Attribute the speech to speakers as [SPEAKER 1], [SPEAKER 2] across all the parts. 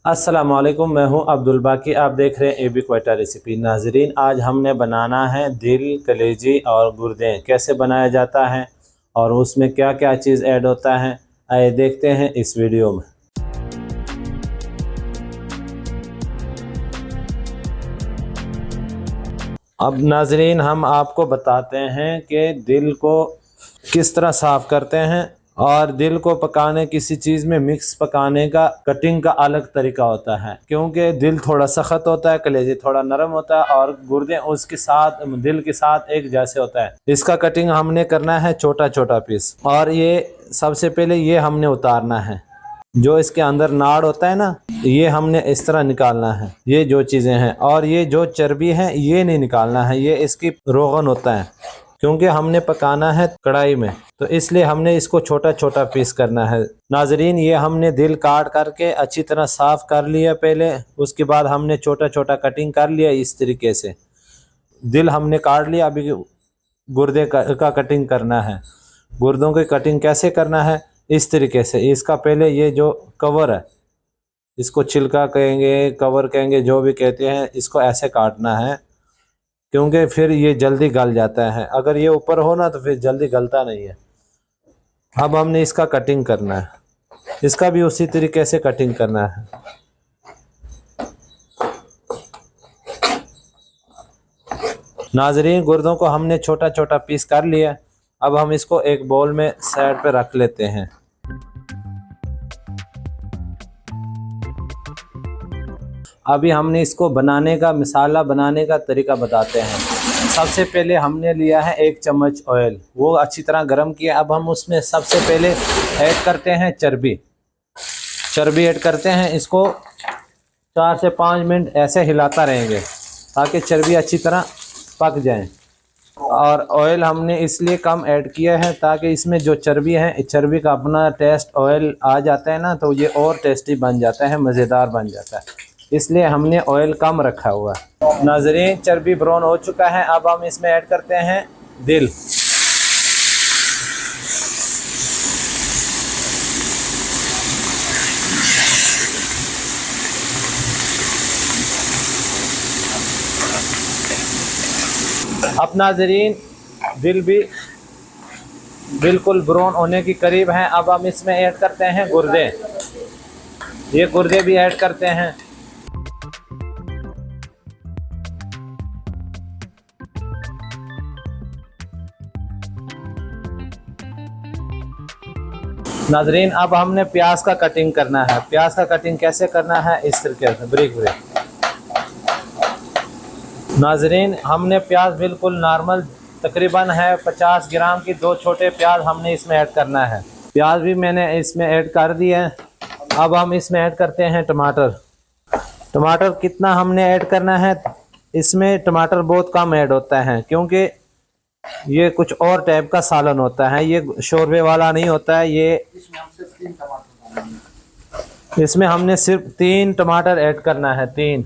[SPEAKER 1] अस्सलामुअलैकुम, मैं हूं अब्दुल बाकी। आप देख रहे हैं एबी क्वेटा रेसिपी। नाजरीन, आज हमने बनाना है दिल, कलेजी और गुर्दे कैसे बनाया जाता है और उसमें क्या क्या चीज़ ऐड होता है, आइए देखते हैं इस वीडियो में। अब नाजरीन, हम आपको बताते हैं कि दिल को किस तरह साफ़ करते हैं। और दिल को पकाने, किसी चीज़ में मिक्स पकाने का, कटिंग का अलग तरीका होता है, क्योंकि दिल थोड़ा सख्त होता है, कलेजी थोड़ा नरम होता है और गुर्दे उसके साथ, दिल के साथ एक जैसे होता है। इसका कटिंग हमने करना है छोटा छोटा पीस। और ये सबसे पहले ये हमने उतारना है, जो इसके अंदर नाड़ होता है ना, ये हमने इस तरह निकालना है, ये जो चीज़ें हैं। और ये जो चर्बी है ये नहीं निकालना है, ये इसकी रोगन होता है, क्योंकि हमने पकाना है कढ़ाई में, तो इसलिए हमने इसको छोटा छोटा पीस करना है। नाजरीन, ये हमने दिल काट करके अच्छी तरह साफ़ कर लिया पहले, उसके बाद हमने छोटा छोटा कटिंग कर लिया इस तरीके से। दिल हमने काट लिया, अभी गुर्दे का कटिंग करना है। गुर्दों की कटिंग कैसे करना है, इस तरीके से। इसका पहले ये जो कवर है, इसको छिलका कहेंगे, कवर कहेंगे, जो भी कहते हैं, इसको ऐसे काटना है, क्योंकि फिर ये जल्दी गल जाता है। अगर ये ऊपर हो ना तो फिर जल्दी गलता नहीं है। अब हमने इसका कटिंग करना है, इसका भी उसी तरीके से कटिंग करना है। नाजरीन, गुर्दों को हमने छोटा छोटा पीस कर लिया। अब हम इसको एक बाउल में साइड पे रख लेते हैं। अभी हमने इसको बनाने का, मसाला बनाने का तरीका बताते हैं। सबसे पहले हमने लिया है 1 चम्मच ऑयल, वो अच्छी तरह गर्म किया। अब हम उसमें सबसे पहले ऐड करते हैं चर्बी। चर्बी ऐड करते हैं, इसको 4 से 5 मिनट ऐसे हिलाता रहेंगे ताकि चर्बी अच्छी तरह पक जाए। और ऑयल हमने इसलिए कम ऐड किया है ताकि इसमें जो चर्बी है, चर्बी का अपना टेस्ट ऑयल आ जाता है ना, तो ये और टेस्टी बन जाता है, मज़ेदार बन जाता है, इसलिए हमने ऑयल कम रखा हुआ है। नाजरीन, चर्बी ब्राउन हो चुका है। अब हम इसमें ऐड करते हैं दिल। अब नाजरीन, दिल भी बिल्कुल ब्राउन होने की करीब है। अब हम इसमें ऐड करते हैं गुर्दे। ये गुर्दे भी ऐड करते हैं। नाजरीन, अब हमने प्याज का कटिंग करना है। प्याज का कटिंग कैसे करना है, इस तरीके से ब्रिक ब्रिक। नाजरीन, हमने प्याज बिल्कुल नॉर्मल, तकरीबन है 50 ग्राम की 2 छोटे प्याज हमने इसमें ऐड करना है। प्याज भी मैंने इसमें ऐड कर दिया है। अब हम इसमें ऐड करते हैं टमाटर। टमाटर कितना हमने ऐड करना है, इसमें टमाटर बहुत कम ऐड होता है, क्योंकि ये कुछ और टाइप का सालन होता है, ये शोरबे वाला नहीं होता है। ये इसमें हमने सिर्फ 3 टमाटर ऐड करना है, 3।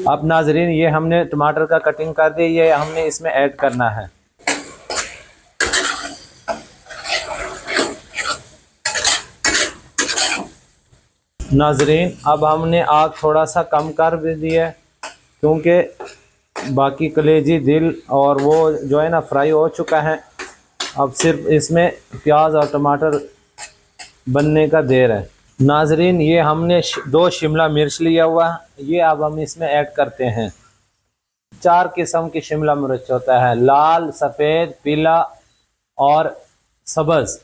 [SPEAKER 1] अब नाजरीन, ये हमने टमाटर का कटिंग कर दी, ये हमने इसमें ऐड करना है। नाजरीन, अब हमने आग थोड़ा सा कम कर भी दिया, क्योंकि बाकी कलेजी, दिल और वो जो है ना फ्राई हो चुका है। अब सिर्फ इसमें प्याज और टमाटर बनने का देर है। नाजरीन, ये हमने 2 शिमला मिर्च लिया हुआ, ये अब हम इसमें ऐड करते हैं। 4 किस्म की शिमला मिर्च होता है, लाल, सफ़ेद, पीला और सब्ज़।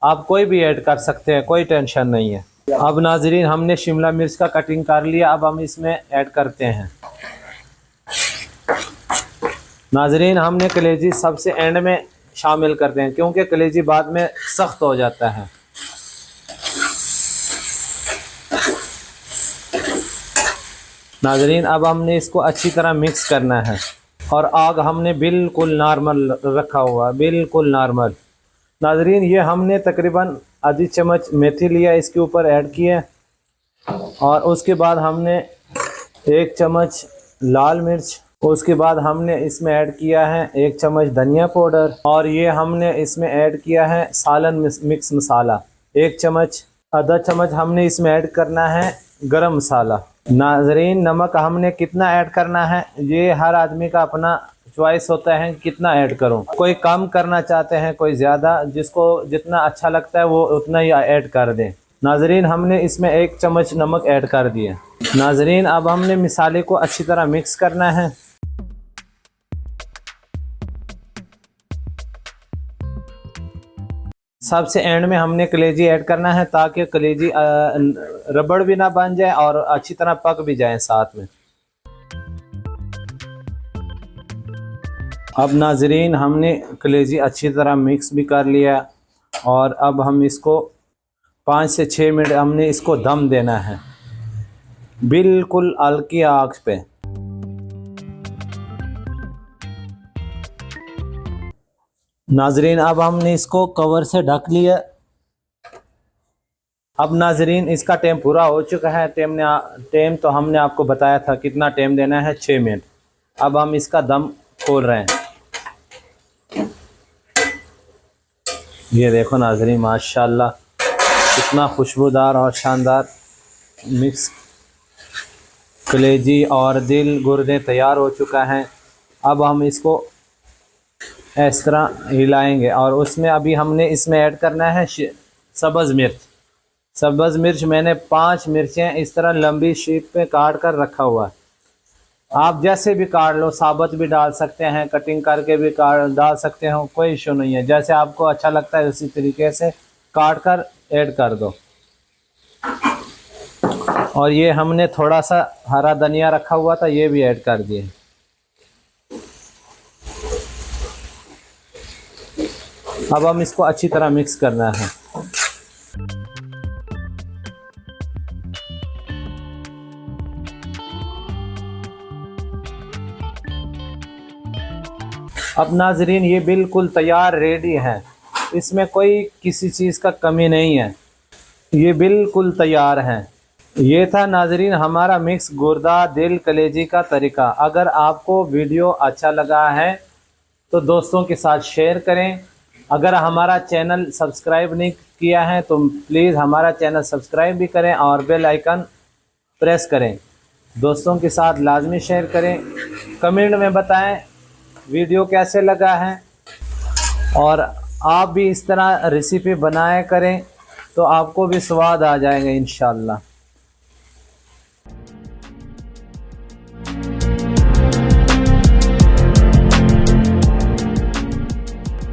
[SPEAKER 1] आप कोई भी ऐड कर सकते हैं, कोई टेंशन नहीं है। अब नाजरीन, हमने शिमला मिर्च का कटिंग कर लिया, अब हम इसमें ऐड करते हैं। नाजरीन, हमने कलेजी सबसे एंड में शामिल करते हैं, क्योंकि कलेजी बाद में सख्त हो जाता है। नाजरीन, अब हमने इसको अच्छी तरह मिक्स करना है। और आग हमने बिल्कुल नॉर्मल रखा हुआ, बिल्कुल नॉर्मल। नाजरीन, ये हमने तकरीबन आधी चम्मच मेथी लिया, इसके ऊपर ऐड किया। और उसके बाद हमने 1 चम्मच लाल मिर्च, उसके बाद हमने इसमें ऐड किया है 1 चम्मच धनिया पाउडर। और ये हमने इसमें ऐड किया है सालन मिक्स मसाला 1 चम्मच। आधा चम्मच हमने इसमें ऐड करना है गरम मसाला। नाजरीन, नमक हमने कितना ऐड करना है ये हर आदमी का अपना चॉइस होता है कितना ऐड करूं। कोई कम करना चाहते हैं, कोई ज़्यादा, जिसको जितना अच्छा लगता है वो उतना ही ऐड कर दें। नाजरीन, हमने इसमें 1 चम्मच नमक ऐड कर दिया। नाजरीन, अब हमने मसाले को अच्छी तरह मिक्स करना है। सबसे एंड में हमने कलेजी ऐड करना है ताकि कलेजी रबड़ भी ना बन जाए और अच्छी तरह पक भी जाए साथ में। अब नाजरीन, हमने कलेजी अच्छी तरह मिक्स भी कर लिया और अब हम इसको 5 से 6 मिनट हमने इसको दम देना है, बिल्कुल हल्की आंच पे। नाजरीन, अब हमने इसको कवर से ढक लिया। अब नाजरीन, इसका टाइम पूरा हो चुका है। टाइम तो हमने आपको बताया था कितना टाइम देना है, 6 मिनट। अब हम इसका दम खोल रहे हैं। ये देखो नाजरीन, माशाल्लाह कितना खुशबूदार और शानदार मिक्स कलेजी और दिल गुर्दे तैयार हो चुका है। अब हम इसको इस तरह हिलाएंगे और उसमें अभी हमने इसमें ऐड करना है सब्ज़ मिर्च। सब्ज़ मिर्च मैंने 5 मिर्चें इस तरह लंबी शेप पे काट कर रखा हुआ है। आप जैसे भी काट लो, साबुत भी डाल सकते हैं, कटिंग करके भी डाल सकते हो, कोई इशू नहीं है। जैसे आपको अच्छा लगता है उसी तरीके से काट कर ऐड कर दो। और ये हमने थोड़ा सा हरा धनिया रखा हुआ था, ये भी ऐड कर दिए। अब हम इसको अच्छी तरह मिक्स करना है। अब नाजरीन, ये बिल्कुल तैयार रेडी है, इसमें कोई किसी चीज़ का कमी नहीं है, ये बिल्कुल तैयार है। ये था नाजरीन हमारा मिक्स गुर्दा दिल कलेजी का तरीका। अगर आपको वीडियो अच्छा लगा है तो दोस्तों के साथ शेयर करें। अगर हमारा चैनल सब्सक्राइब नहीं किया है तो प्लीज़ हमारा चैनल सब्सक्राइब भी करें और बेल आइकन प्रेस करें। दोस्तों के साथ लाजमी शेयर करें। कमेंट में बताएं वीडियो कैसे लगा है और आप भी इस तरह रेसिपी बनाया करें तो आपको भी स्वाद आ जाएगा इंशाल्लाह।